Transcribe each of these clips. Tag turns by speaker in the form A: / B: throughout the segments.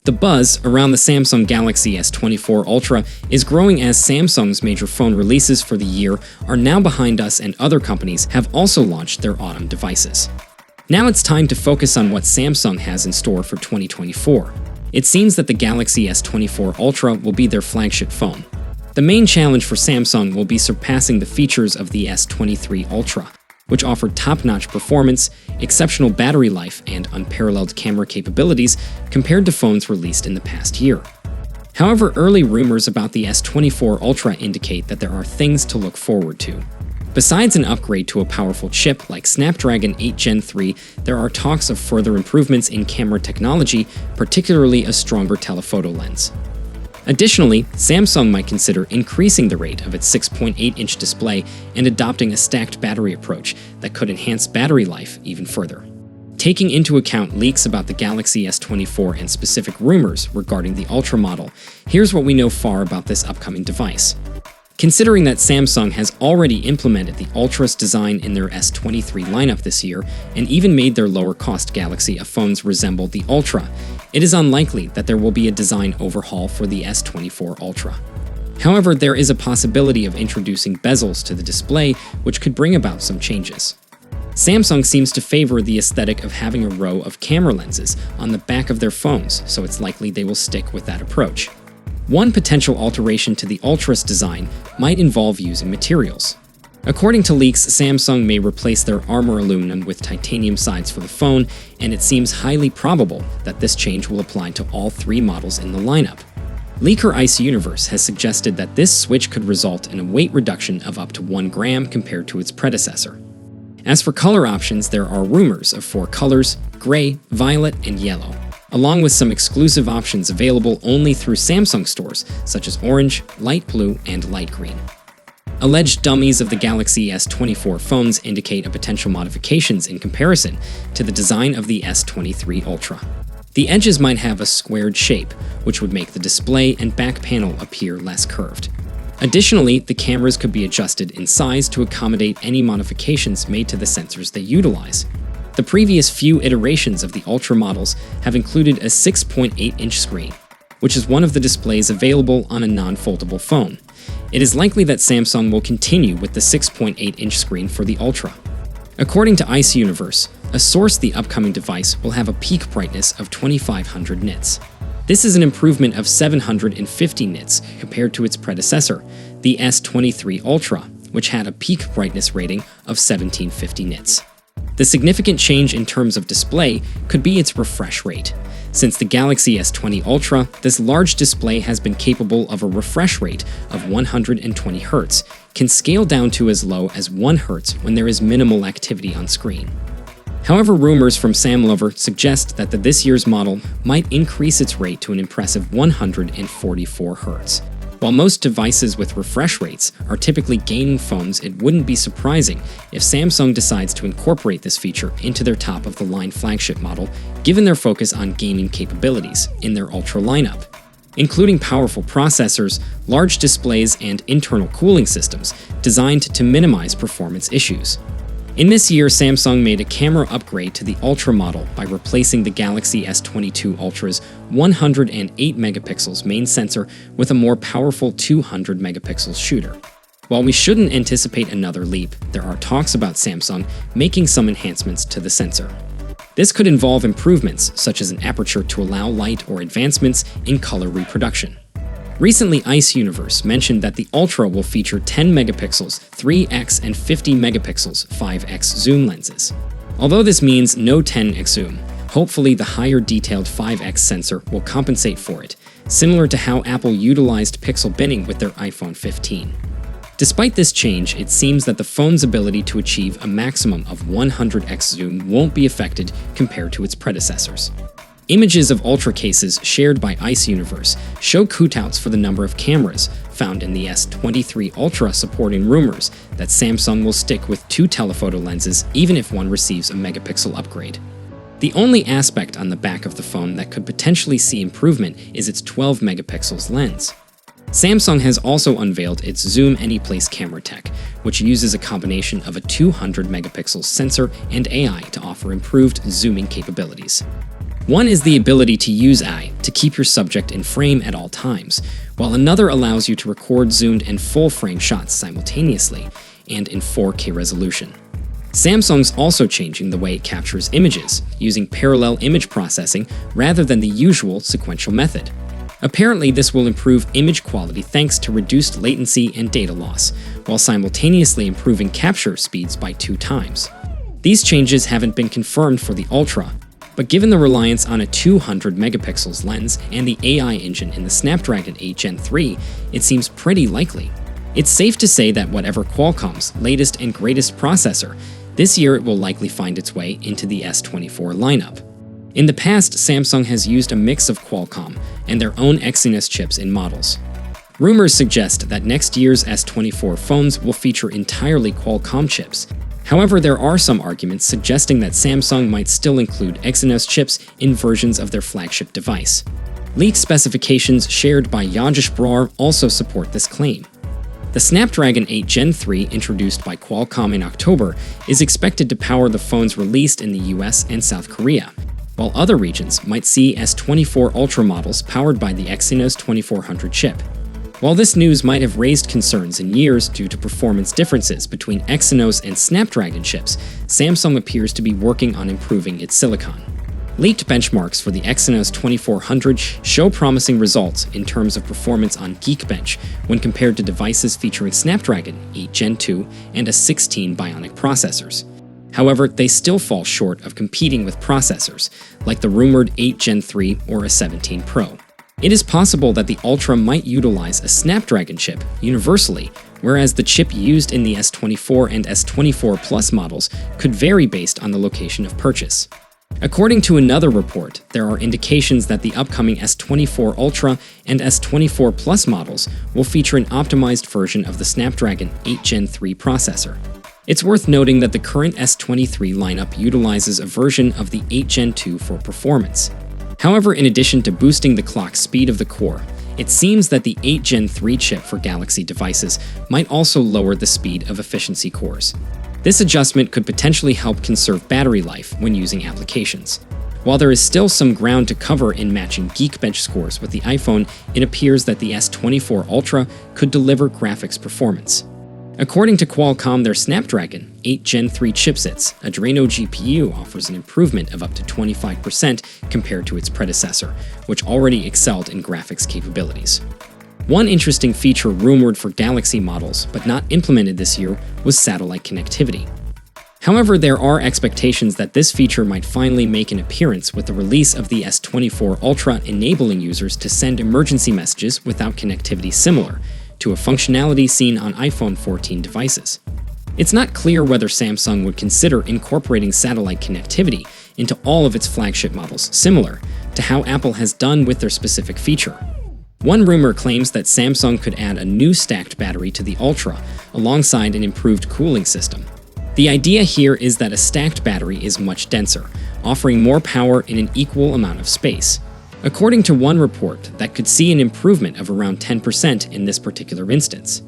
A: The buzz around the Samsung Galaxy S24 Ultra is growing as Samsung's major phone releases for the year are now behind us and other companies have also launched their autumn devices. Now it's time to focus on what Samsung has in store for 2024. It seems that the Galaxy S24 Ultra will be their flagship phone. The main challenge for Samsung will be surpassing the features of the S23 Ultra, which offered top-notch performance, exceptional battery life, and unparalleled camera capabilities compared to phones released in the past year. However, early rumors about the S24 Ultra indicate that there are things to look forward to. Besides an upgrade to a powerful chip like Snapdragon 8 Gen 3, there are talks of further improvements in camera technology, particularly a stronger telephoto lens. Additionally, Samsung might consider increasing the rate of its 6.8-inch display and adopting a stacked battery approach that could enhance battery life even further. Taking into account leaks about the Galaxy S24 and specific rumors regarding the Ultra model, here's what we know far about this upcoming device. Considering that Samsung has already implemented the Ultra's design in their S23 lineup this year and even made their lower-cost Galaxy phones resemble the Ultra, it is unlikely that there will be a design overhaul for the S24 Ultra. However, there is a possibility of introducing bezels to the display, which could bring about some changes. Samsung seems to favor the aesthetic of having a row of camera lenses on the back of their phones, so it's likely they will stick with that approach. One potential alteration to the Ultra's design might involve using materials. According to leaks, Samsung may replace their armor aluminum with titanium sides for the phone, and it seems highly probable that this change will apply to all three models in the lineup. Leaker Ice Universe has suggested that this switch could result in a weight reduction of up to 1 gram compared to its predecessor. As for color options, there are rumors of 4 colors: gray, violet, and yellow, along with some exclusive options available only through Samsung stores, such as orange, light blue, and light green. Alleged dummies of the Galaxy S24 phones indicate a potential modifications in comparison to the design of the S23 Ultra. The edges might have a squared shape, which would make the display and back panel appear less curved. Additionally, the cameras could be adjusted in size to accommodate any modifications made to the sensors they utilize. The previous few iterations of the Ultra models have included a 6.8-inch screen, which is one of the displays available on a non-foldable phone. It is likely that Samsung will continue with the 6.8-inch screen for the Ultra. According to Ice Universe, a source, the upcoming device will have a peak brightness of 2500 nits. This is an improvement of 750 nits compared to its predecessor, the S23 Ultra, which had a peak brightness rating of 1750 nits. The significant change in terms of display could be its refresh rate. Since the Galaxy S20 Ultra, this large display has been capable of a refresh rate of 120 Hz, can scale down to as low as 1 Hz when there is minimal activity on screen. However, rumors from SamLover suggest that this year's model might increase its rate to an impressive 144 Hz. While most devices with refresh rates are typically gaming phones, it wouldn't be surprising if Samsung decides to incorporate this feature into their top-of-the-line flagship model, given their focus on gaming capabilities in their Ultra lineup, including powerful processors, large displays, and internal cooling systems designed to minimize performance issues. In this year, Samsung made a camera upgrade to the Ultra model by replacing the Galaxy S22 Ultra's 108 megapixels main sensor with a more powerful 200 megapixels shooter. While we shouldn't anticipate another leap, there are talks about Samsung making some enhancements to the sensor. This could involve improvements such as an aperture to allow light or advancements in color reproduction. Recently, Ice Universe mentioned that the Ultra will feature 10 megapixels 3x and 50 megapixels 5x zoom lenses. Although this means no 10x zoom, hopefully the higher detailed 5x sensor will compensate for it, similar to how Apple utilized pixel binning with their iPhone 15. Despite this change, it seems that the phone's ability to achieve a maximum of 100x zoom won't be affected compared to its predecessors. Images of Ultra cases shared by Ice Universe show coutouts for the number of cameras found in the S23 Ultra, supporting rumors that Samsung will stick with 2 telephoto lenses even if one receives a megapixel upgrade. The only aspect on the back of the phone that could potentially see improvement is its 12 megapixels lens. Samsung has also unveiled its Zoom Anyplace camera tech, which uses a combination of a 200 megapixel sensor and AI to offer improved zooming capabilities. One is the ability to use AI to keep your subject in frame at all times, while another allows you to record zoomed and full-frame shots simultaneously and in 4K resolution. Samsung's also changing the way it captures images, using parallel image processing rather than the usual sequential method. Apparently, this will improve image quality thanks to reduced latency and data loss, while simultaneously improving capture speeds by 2 times. These changes haven't been confirmed for the Ultra, but given the reliance on a 200 megapixels lens and the AI engine in the Snapdragon 8 Gen 3, it seems pretty likely. It's safe to say that whatever Qualcomm's latest and greatest processor, this year it will likely find its way into the S24 lineup. In the past, Samsung has used a mix of Qualcomm and their own Exynos chips in models. Rumors suggest that next year's S24 phones will feature entirely Qualcomm chips. However, there are some arguments suggesting that Samsung might still include Exynos chips in versions of their flagship device. Leaked specifications shared by Yajish Brar also support this claim. The Snapdragon 8 Gen 3, introduced by Qualcomm in October, is expected to power the phones released in the US and South Korea, while other regions might see S24 Ultra models powered by the Exynos 2400 chip. While this news might have raised concerns in years due to performance differences between Exynos and Snapdragon chips, Samsung appears to be working on improving its silicon. Leaked benchmarks for the Exynos 2400 show promising results in terms of performance on Geekbench when compared to devices featuring Snapdragon 8 Gen 2 and a 16 Bionic processors. However, they still fall short of competing with processors, like the rumored 8 Gen 3 or a 17 Pro. It is possible that the Ultra might utilize a Snapdragon chip universally, whereas the chip used in the S24 and S24 Plus models could vary based on the location of purchase. According to another report, there are indications that the upcoming S24 Ultra and S24 Plus models will feature an optimized version of the Snapdragon 8 Gen 3 processor. It's worth noting that the current S23 lineup utilizes a version of the 8 Gen 2 for performance. However, in addition to boosting the clock speed of the core, it seems that the 8 Gen 3 chip for Galaxy devices might also lower the speed of efficiency cores. This adjustment could potentially help conserve battery life when using applications. While there is still some ground to cover in matching Geekbench scores with the iPhone, it appears that the S24 Ultra could deliver graphics performance. According to Qualcomm, their Snapdragon 8 Gen 3 chipsets, Adreno GPU offers an improvement of up to 25% compared to its predecessor, which already excelled in graphics capabilities. One interesting feature rumored for Galaxy models, but not implemented this year, was satellite connectivity. However, there are expectations that this feature might finally make an appearance with the release of the S24 Ultra, enabling users to send emergency messages without connectivity similar to a functionality seen on iPhone 14 devices. It's not clear whether Samsung would consider incorporating satellite connectivity into all of its flagship models, similar to how Apple has done with their specific feature. One rumor claims that Samsung could add a new stacked battery to the Ultra, alongside an improved cooling system. The idea here is that a stacked battery is much denser, offering more power in an equal amount of space. According to one report, that could see an improvement of around 10% in this particular instance.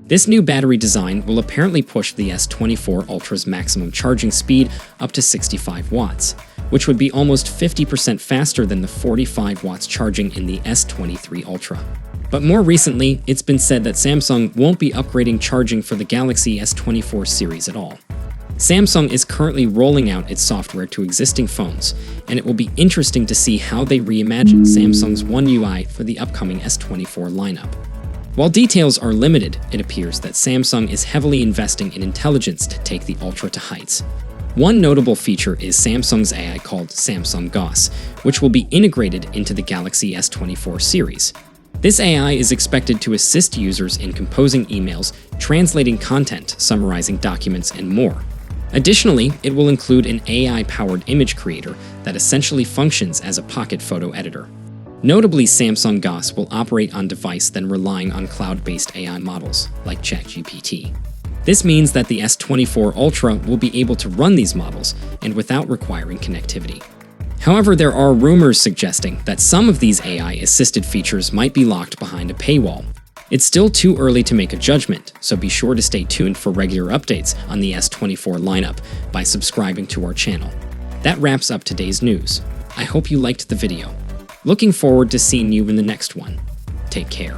A: This new battery design will apparently push the S24 Ultra's maximum charging speed up to 65 watts, which would be almost 50% faster than the 45 watts charging in the S23 Ultra. But more recently, it's been said that Samsung won't be upgrading charging for the Galaxy S24 series at all. Samsung is currently rolling out its software to existing phones, and it will be interesting to see how they reimagine Samsung's One UI for the upcoming S24 lineup. While details are limited, it appears that Samsung is heavily investing in intelligence to take the Ultra to heights. One notable feature is Samsung's AI called Samsung Gauss, which will be integrated into the Galaxy S24 series. This AI is expected to assist users in composing emails, translating content, summarizing documents, and more. Additionally, it will include an AI-powered image creator that essentially functions as a pocket photo editor. Notably, Samsung Gauss will operate on device than relying on cloud-based AI models, like ChatGPT. This means that the S24 Ultra will be able to run these models, and without requiring connectivity. However, there are rumors suggesting that some of these AI-assisted features might be locked behind a paywall. It's still too early to make a judgment, so be sure to stay tuned for regular updates on the S24 lineup by subscribing to our channel. That wraps up today's news. I hope you liked the video. Looking forward to seeing you in the next one. Take care.